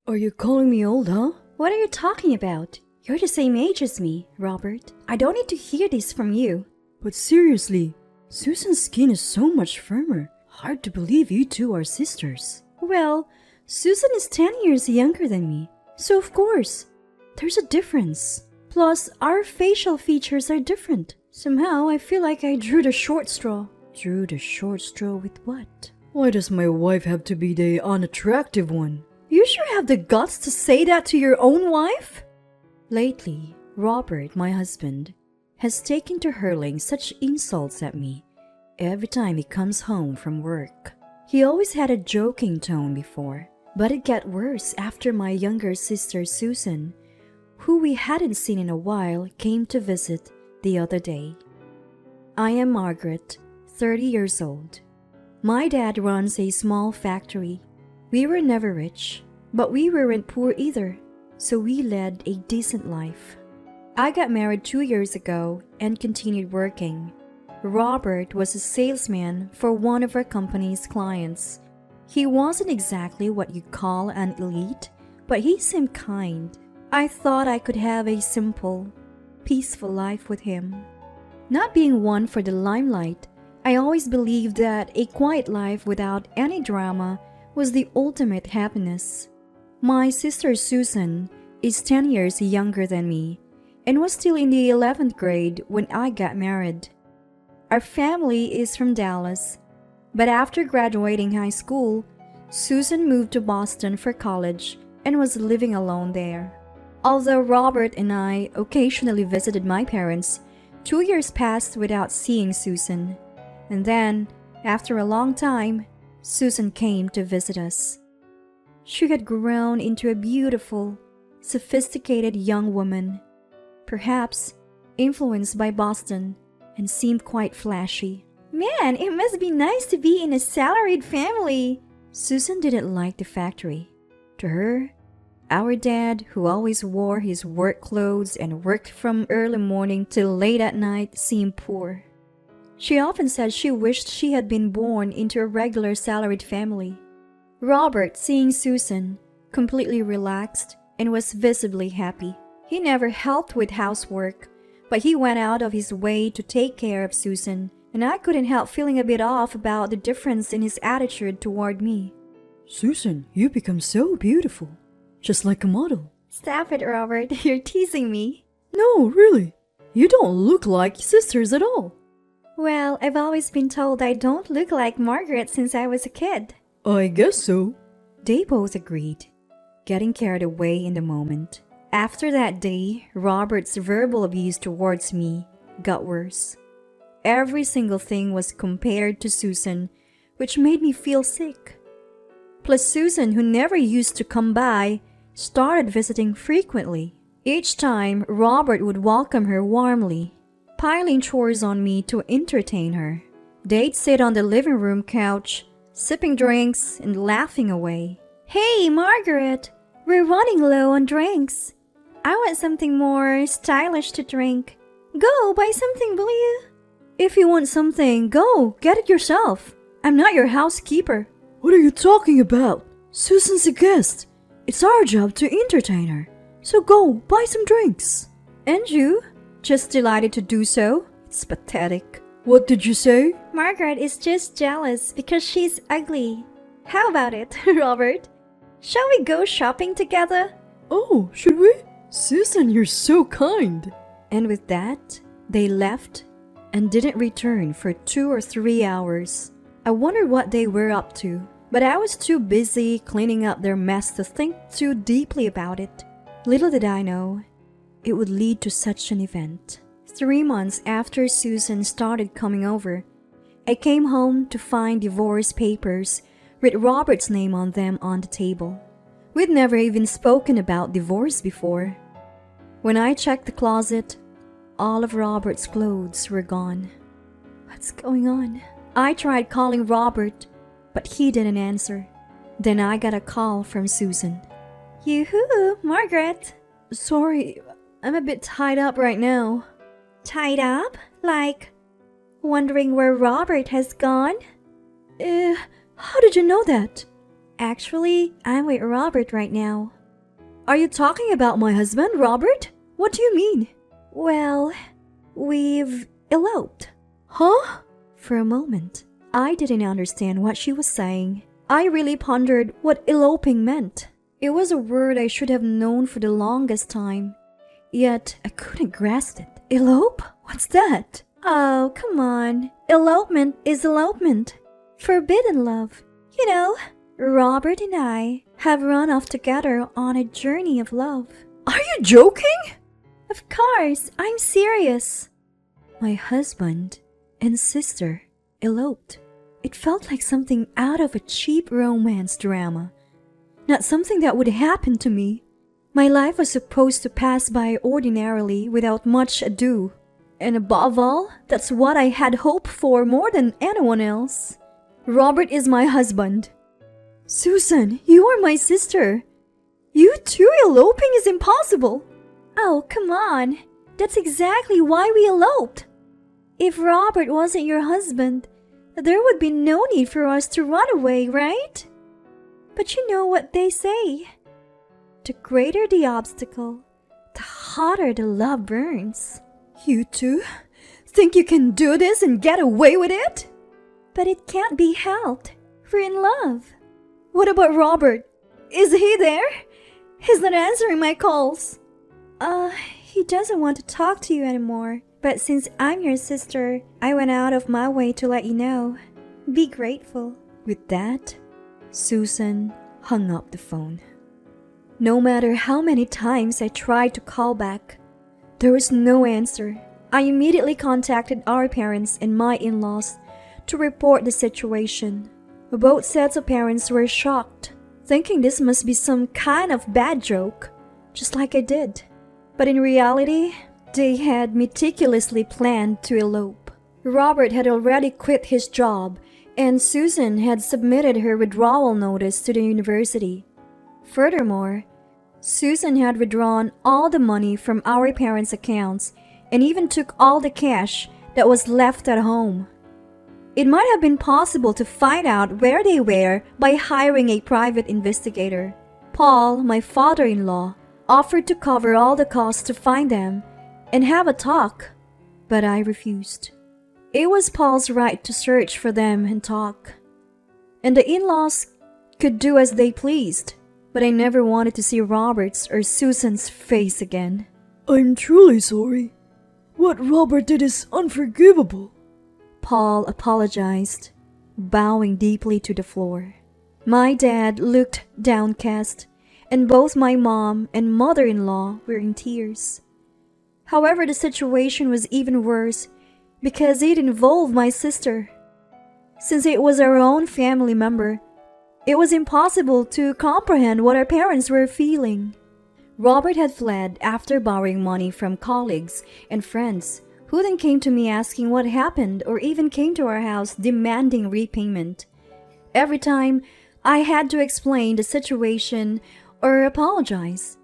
Are you calling me old, huh? What are you talking about? You're the same age as me, Robert. I don't need to hear this from you. But seriously, Susan's skin is so much firmer. Hard to believe you two are sisters. Well, Susan is 10 years younger than me, so of course, there's a difference. Plus, our facial features are different. Somehow, I feel like I drew the short straw. Drew the short straw with what? Why does my wife have to be the unattractive one? You sure have the guts to say that to your own wife? Lately, Robert, my husband, has taken to hurling such insults at me every time he comes home from work. He always had a joking tone before, but it got worse after my younger sister Susan, who we hadn't seen in a while, came to visit the other day. I am Margaret, 30 years old. My dad runs a small factory. We were never rich, but we weren't poor either, so we led a decent life. I got married 2 years ago and continued working. Robert was a salesman for one of our company's clients. He wasn't exactly what you'd call an elite, but he seemed kind. I thought I could have a simple, peaceful life with him. Not being one for the limelight, I always believed that a quiet life without any drama was the ultimate happiness. My sister Susan is 10 years younger than me and was still in the 11th grade when I got married. Our family is from Dallas, but after graduating high school, Susan moved to Boston for college and was living alone there. Although Robert and I occasionally visited my parents, 2 years passed without seeing Susan. And then, after a long time, Susan came to visit us. She had grown into a beautiful, sophisticated young woman, perhaps influenced by Boston, and seemed quite flashy. Man, it must be nice to be in a salaried family. Susan didn't like the factory. To her, our dad, who always wore his work clothes and worked from early morning till late at night, seemed poor. She often said she wished she had been born into a regular salaried family. Robert, seeing Susan, completely relaxed and was visibly happy. He never helped with housework, but he went out of his way to take care of Susan, and I couldn't help feeling a bit off about the difference in his attitude toward me. Susan, you become so beautiful, just like a model. Stop it, Robert. You're teasing me. No, really. You don't look like sisters at all. Well, I've always been told I don't look like Margaret since I was a kid. I guess so. They both agreed, getting carried away in the moment. After that day, Robert's verbal abuse towards me got worse. Every single thing was compared to Susan, which made me feel sick. Plus Susan, who never used to come by, started visiting frequently. Each time, Robert would welcome her warmly, piling chores on me to entertain her. They'd sit on the living room couch, sipping drinks and laughing away. Hey, Margaret, we're running low on drinks. I want something more stylish to drink. Go, buy something, will you? If you want something, go, get it yourself. I'm not your housekeeper. What are you talking about? Susan's a guest. It's our job to entertain her. So go, buy some drinks. And you? Just delighted to do so? It's pathetic. What did you say? Margaret is just jealous because she's ugly. How about it, Robert? Shall we go shopping together? Oh, should we? Susan, you're so kind. And with that, they left and didn't return for 2 or 3 hours. I wondered what they were up to, but I was too busy cleaning up their mess to think too deeply about it. Little did I know, it would lead to such an event. 3 months after Susan started coming over, I came home to find divorce papers with Robert's name on them on the table. We'd never even spoken about divorce before. When I checked the closet, all of Robert's clothes were gone. What's going on? I tried calling Robert, but he didn't answer. Then I got a call from Susan. Yoo-hoo, Margaret. Sorry, I'm a bit tied up right now. Tied up? Like, wondering where Robert has gone? How did you know that? Actually, I'm with Robert right now. Are you talking about my husband, Robert? What do you mean? Well, we've eloped. Huh? For a moment, I didn't understand what she was saying. I really pondered what eloping meant. It was a word I should have known for the longest time. Yet I couldn't grasp it. Elope? What's that? Oh, come on. Elopement is elopement. Forbidden love. You know, Robert and I have run off together on a journey of love. Are you joking? Of course, I'm serious. My husband and sister eloped. It felt like something out of a cheap romance drama. Not something that would happen to me. My life was supposed to pass by ordinarily without much ado. And above all, that's what I had hoped for more than anyone else. Robert is my husband. Susan, you are my sister. You two eloping is impossible. Oh, come on. That's exactly why we eloped. If Robert wasn't your husband, there would be no need for us to run away, right? But you know what they say. The greater the obstacle, the hotter the love burns. You two think you can do this and get away with it? But it can't be helped. We're in love. What about Robert? Is he there? He's not answering my calls. He doesn't want to talk to you anymore. But since I'm your sister, I went out of my way to let you know. Be grateful. With that, Susan hung up the phone. No matter how many times I tried to call back, there was no answer. I immediately contacted our parents and my in-laws to report the situation. Both sets of parents were shocked, thinking this must be some kind of bad joke, just like I did. But in reality, they had meticulously planned to elope. Robert had already quit his job, and Susan had submitted her withdrawal notice to the university. Furthermore, Susan had withdrawn all the money from our parents' accounts and even took all the cash that was left at home. It might have been possible to find out where they were by hiring a private investigator. Paul, my father-in-law, offered to cover all the costs to find them and have a talk, but I refused. It was Paul's right to search for them and talk, and the in-laws could do as they pleased, but I never wanted to see Robert's or Susan's face again. I'm truly sorry. What Robert did is unforgivable. Paul apologized, bowing deeply to the floor. My dad looked downcast, and both my mom and mother-in-law were in tears. However, the situation was even worse because it involved my sister. Since it was our own family member, it was impossible to comprehend what our parents were feeling. Robert had fled after borrowing money from colleagues and friends, who then came to me asking what happened or even came to our house demanding repayment. Every time, I had to explain the situation or apologize,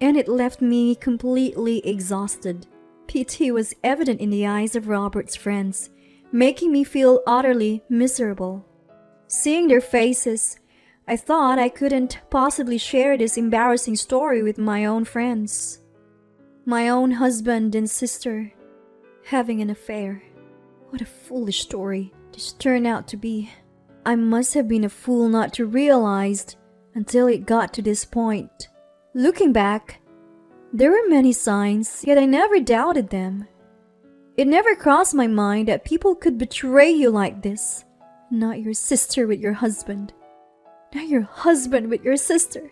and it left me completely exhausted. Pity was evident in the eyes of Robert's friends, making me feel utterly miserable. Seeing their faces, I thought I couldn't possibly share this embarrassing story with my own friends. My own husband and sister having an affair. What a foolish story this turned out to be. I must have been a fool not to realize until it got to this point. Looking back, there were many signs, yet I never doubted them. It never crossed my mind that people could betray you like this. Not your sister with your husband. Not your husband with your sister.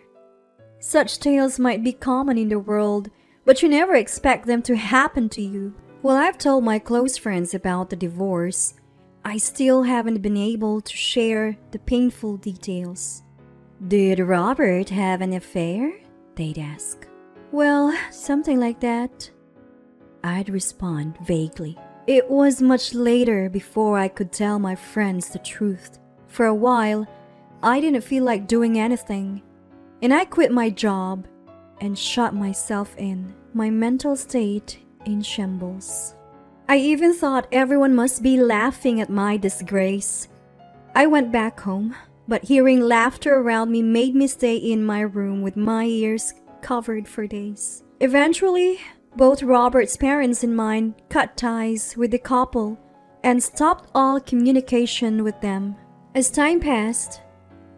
Such tales might be common in the world, but you never expect them to happen to you. While I've told my close friends about the divorce, I still haven't been able to share the painful details. Did Robert have an affair? They'd ask. Well, something like that. I'd respond vaguely. It was much later before I could tell my friends the truth. For a while, I didn't feel like doing anything, and I quit my job and shut myself in, my mental state in shambles. I even thought everyone must be laughing at my disgrace. I went back home, but hearing laughter around me made me stay in my room with my ears covered for days. Eventually, both Robert's parents and mine cut ties with the couple and stopped all communication with them. As time passed,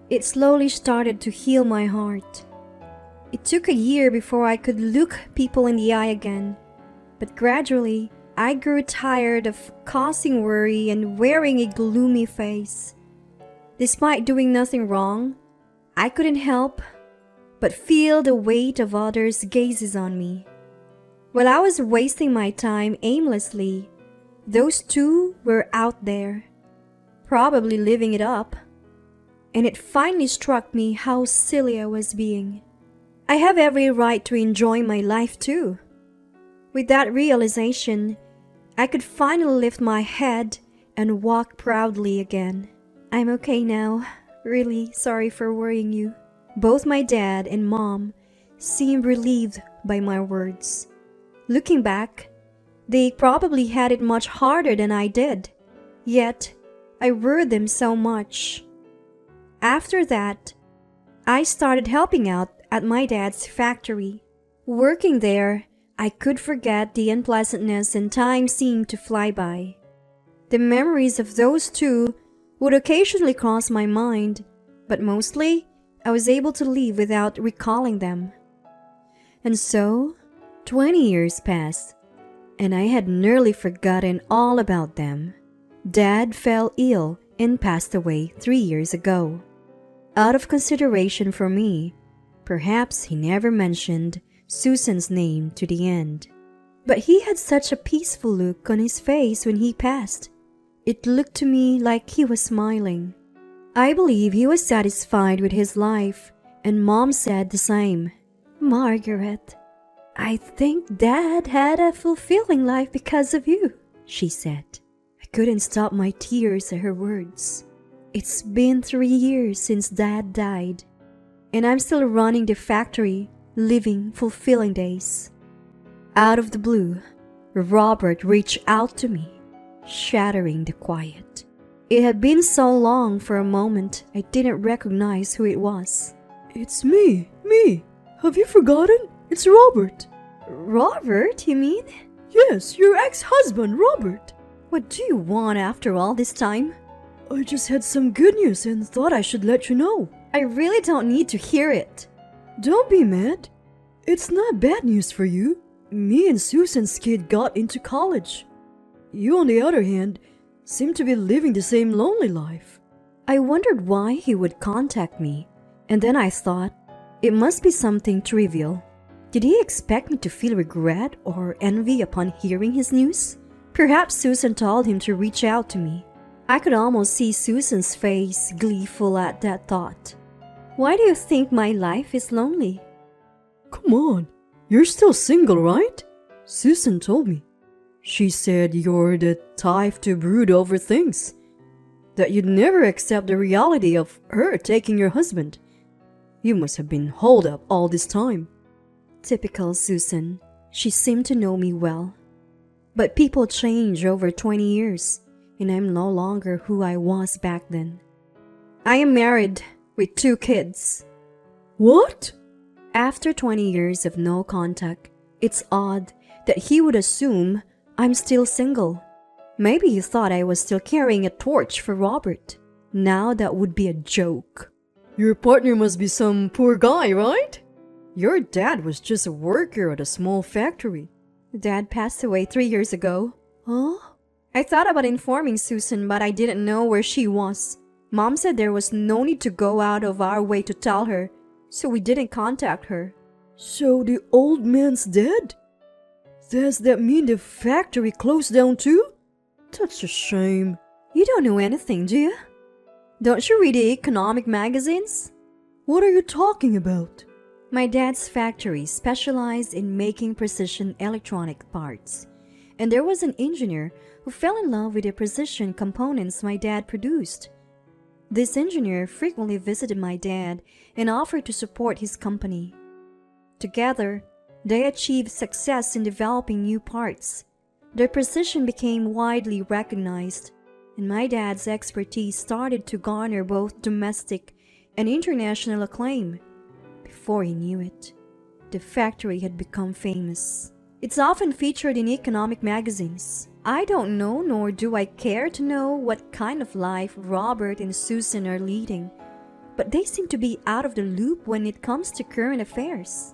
it slowly started to heal my heart. It took a year before I could look people in the eye again, but gradually I grew tired of causing worry and wearing a gloomy face. Despite doing nothing wrong, I couldn't help but feel the weight of others' gazes on me. While I was wasting my time aimlessly, those two were out there, probably living it up, and it finally struck me how silly I was being. I have every right to enjoy my life too. With that realization, I could finally lift my head and walk proudly again. I'm okay now. Really sorry for worrying you. Both my dad and mom seemed relieved by my words. Looking back, they probably had it much harder than I did. Yet, I worried them so much. After that, I started helping out at my dad's factory. Working there, I could forget the unpleasantness and time seemed to fly by. The memories of those two would occasionally cross my mind, but mostly I was able to leave without recalling them. And so, 20 years passed, and I had nearly forgotten all about them. Dad fell ill and passed away 3 years ago. Out of consideration for me, perhaps he never mentioned Susan's name to the end. But he had such a peaceful look on his face when he passed. It looked to me like he was smiling. I believe he was satisfied with his life, and Mom said the same. Margaret, I think Dad had a fulfilling life because of you, she said. I couldn't stop my tears at her words. It's been 3 years since Dad died, and I'm still running the factory, living fulfilling days. Out of the blue, Robert reached out to me, shattering the quiet. It had been so long. For a moment I didn't recognize who it was. It's me. Have you forgotten? It's Robert. Robert, you mean? Yes, your ex-husband, Robert. What do you want after all this time? I just had some good news and thought I should let you know. I really don't need to hear it. Don't be mad. It's not bad news for you. Me and Susan's kid got into college. You, on the other hand, seem to be living the same lonely life. I wondered why he would contact me, and then I thought it must be something trivial. Did he expect me to feel regret or envy upon hearing his news? Perhaps Susan told him to reach out to me. I could almost see Susan's face gleeful at that thought. Why do you think my life is lonely? Come on, you're still single, right? Susan told me. She said you're the type to brood over things, that you'd never accept the reality of her taking your husband. You must have been holed up all this time. Typical Susan. She seemed to know me well. But people change over 20 years, and I'm no longer who I was back then. I am married with 2 kids. What? After 20 years of no contact, it's odd that he would assume I'm still single. Maybe he thought I was still carrying a torch for Robert. Now that would be a joke. Your partner must be some poor guy, right? Your dad was just a worker at a small factory. Dad passed away 3 years ago. Huh? I thought about informing Susan, but I didn't know where she was. Mom said there was no need to go out of our way to tell her, so we didn't contact her. So the old man's dead? Does that mean the factory closed down too? That's a shame. You don't know anything, do you? Don't you read the economic magazines? What are you talking about? My dad's factory specialized in making precision electronic parts, and there was an engineer who fell in love with the precision components my dad produced. This engineer frequently visited my dad and offered to support his company. Together, they achieved success in developing new parts. Their precision became widely recognized, and my dad's expertise started to garner both domestic and international acclaim. Before he knew it, The factory had become famous. It's often featured in economic magazines. I don't know, nor do I care to know what kind of life Robert and Susan are leading, but they seem to be out of the loop when it comes to current affairs.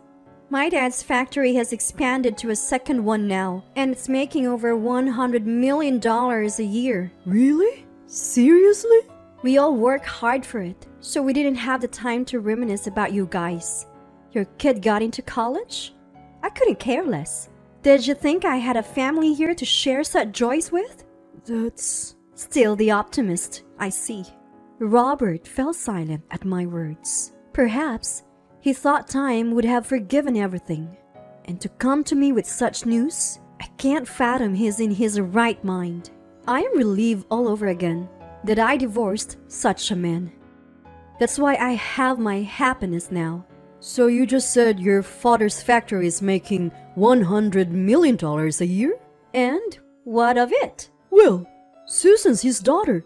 My dad's factory has expanded to a second one now, and it's making over $100 million a year. Really? Seriously? We all work hard for it, so we didn't have the time to reminisce about you guys. Your kid got into college? I couldn't care less. Did you think I had a family here to share such joys with? That's... Still the optimist, I see. Robert fell silent at my words. Perhaps he thought time would have forgiven everything. And to come to me with such news, I can't fathom he's in his right mind. I am relieved all over again that I divorced such a man. That's why I have my happiness now. So you just said your father's factory is making $100 million a year? And what of it? Well, Susan's his daughter.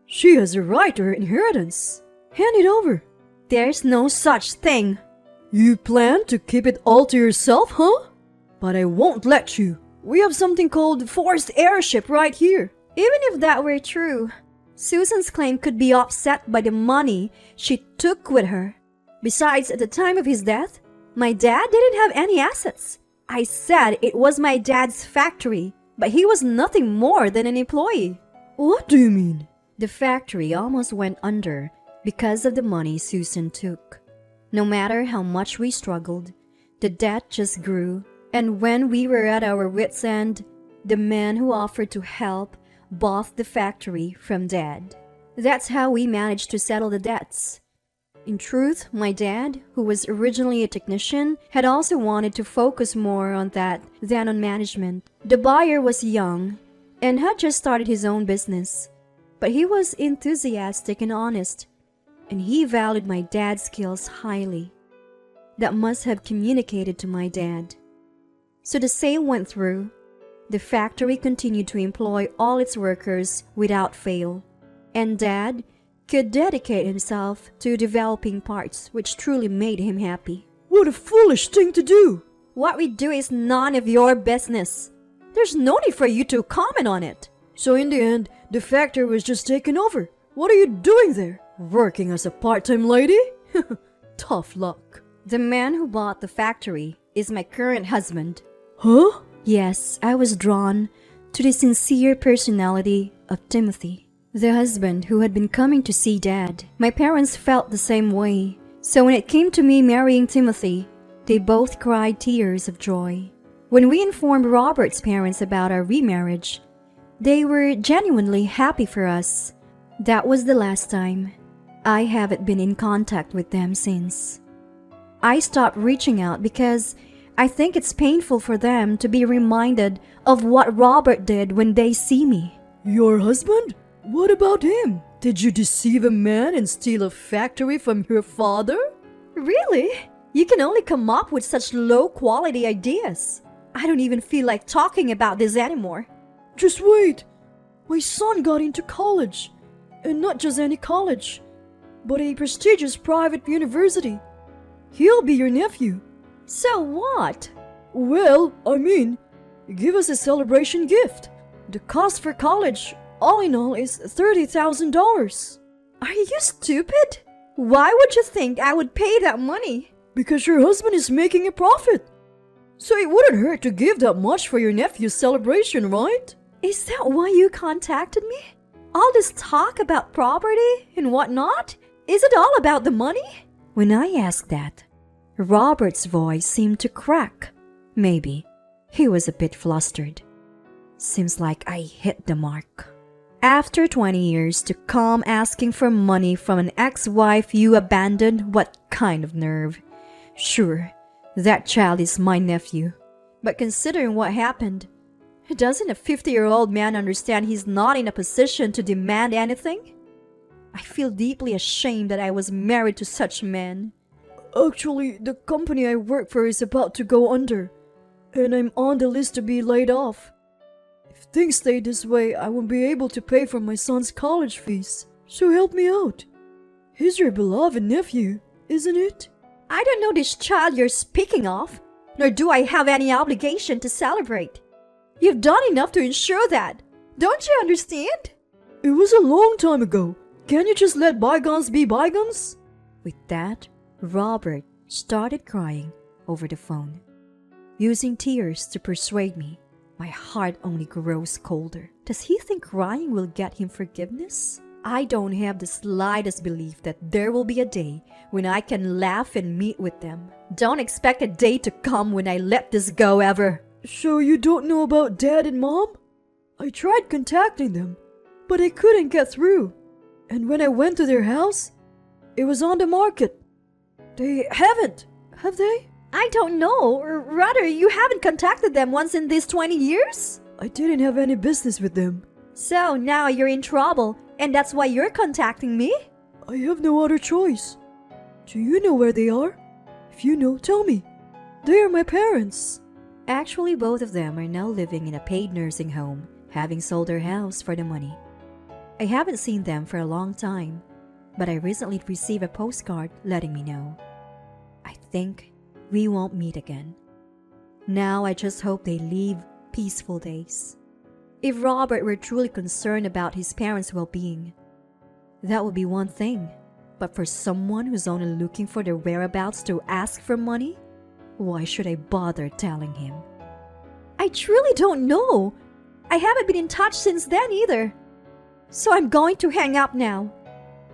She has a right to her inheritance. Hand it over. There's no such thing. You plan to keep it all to yourself, huh? But I won't let you. We have something called forced heirship right here. Even if that were true, Susan's claim could be offset by the money she took with her. Besides, at the time of his death, my dad didn't have any assets. I said it was my dad's factory, but he was nothing more than an employee. What do you mean? The factory almost went under because of the money Susan took. No matter how much we struggled, the debt just grew, and when we were at our wits' end, the man who offered to help bought the factory from Dad. That's how we managed to settle the debts. In truth, my dad, who was originally a technician, had also wanted to focus more on that than on management. The buyer was young and had just started his own business, but he was enthusiastic and honest, and he valued my dad's skills highly. That must have communicated to my dad. So the sale went through. The factory continued to employ all its workers without fail, and Dad could dedicate himself to developing parts which truly made him happy. What a foolish thing to do! What we do is none of your business. There's no need for you to comment on it. So in the end, the factory was just taken over. What are you doing there? Working as a part-time lady? Tough luck. The man who bought the factory is my current husband. Huh? Yes, I was drawn to the sincere personality of Timothy, the husband who had been coming to see Dad. My parents felt the same way, so when it came to me marrying Timothy, they both cried tears of joy. When we informed Robert's parents about our remarriage, they were genuinely happy for us. That was the last time. I haven't been in contact with them since. I stopped reaching out because I think it's painful for them to be reminded of what Robert did when they see me. Your husband? What about him? Did you deceive a man and steal a factory from your father? Really? You can only come up with such low-quality ideas. I don't even feel like talking about this anymore. Just wait. My son got into college. And not just any college, but a prestigious private university. He'll be your nephew. So what? Well, I mean, give us a celebration gift. The cost for college, all in all, is $30,000. Are you stupid? Why would you think I would pay that money? Because your husband is making a profit. So it wouldn't hurt to give that much for your nephew's celebration, right? Is that why you contacted me? All this talk about property and whatnot? Is it all about the money? When I asked that, Robert's voice seemed to crack. Maybe he was a bit flustered. Seems like I hit the mark. After 20 years to come asking for money from an ex-wife you abandoned, what kind of nerve? Sure, that child is my nephew. But considering what happened, doesn't a 50-year-old man understand he's not in a position to demand anything? I feel deeply ashamed that I was married to such a man. Actually, the company I work for is about to go under, and I'm on the list to be laid off. If things stay this way, I won't be able to pay for my son's college fees. So help me out. He's your beloved nephew, isn't it? I don't know this child you're speaking of, nor do I have any obligation to celebrate. You've done enough to ensure that. Don't you understand? It was a long time ago. Can't you just let bygones be bygones? With that, Robert started crying over the phone, using tears to persuade me. My heart only grows colder. Does he think crying will get him forgiveness? I don't have the slightest belief that there will be a day when I can laugh and meet with them. Don't expect a day to come when I let this go ever. So you don't know about Dad and Mom? I tried contacting them, but I couldn't get through. And when I went to their house, it was on the market. They haven't, have they? I don't know, or rather, you haven't contacted them once in these 20 years? I didn't have any business with them. So now you're in trouble, and that's why you're contacting me? I have no other choice. Do you know where they are? If you know, tell me. They are my parents. Actually, both of them are now living in a paid nursing home, having sold their house for the money. I haven't seen them for a long time, but I recently received a postcard letting me know. I think we won't meet again. Now I just hope they live peaceful days. If Robert were truly concerned about his parents' well-being, that would be one thing. But for someone who's only looking for their whereabouts to ask for money, why should I bother telling him? I truly don't know. I haven't been in touch since then either. So I'm going to hang up now.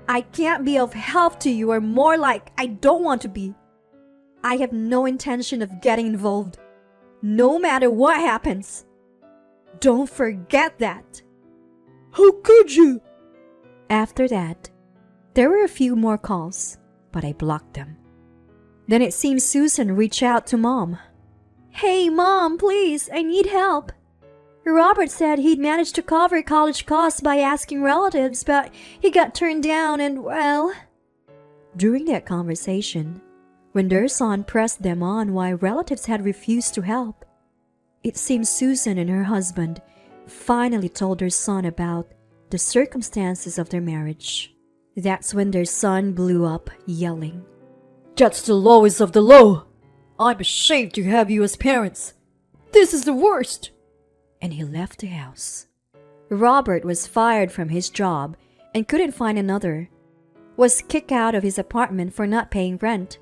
I can't be of help to you, or more like, I don't want to be. I have no intention of getting involved, no matter what happens. Don't forget that. How could you? After that, there were a few more calls, but I blocked them. Then it seems Susan reached out to Mom. Hey, Mom, please, I need help. Robert said he'd managed to cover college costs by asking relatives, but he got turned down and, well... During that conversation, when their son pressed them on why relatives had refused to help, it seems Susan and her husband finally told their son about the circumstances of their marriage. That's when their son blew up, yelling, That's the lowest of the low. I'm ashamed to have you as parents. This is the worst. And he left the house. Robert was fired from his job and couldn't find another, was kicked out of his apartment for not paying rent,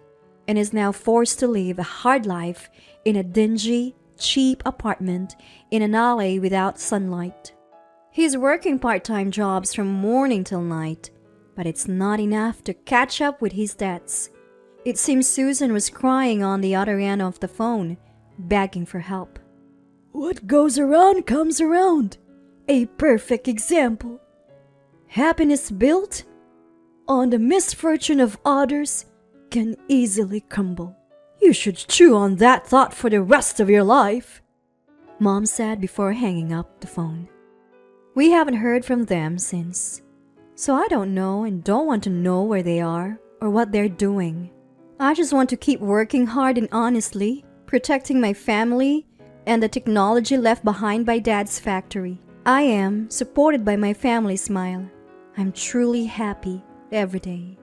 and is now forced to live a hard life in a dingy, cheap apartment in an alley without sunlight. He's working part-time jobs from morning till night, but it's not enough to catch up with his debts. It seems Susan was crying on the other end of the phone, begging for help. What goes around comes around. A perfect example. Happiness built on the misfortune of others can easily crumble. You should chew on that thought for the rest of your life, Mom said before hanging up the phone. We haven't heard from them since, so I don't know and don't want to know where they are or what they're doing. I just want to keep working hard and honestly, protecting my family and the technology left behind by Dad's factory. I am supported by my family smile. I'm truly happy every day.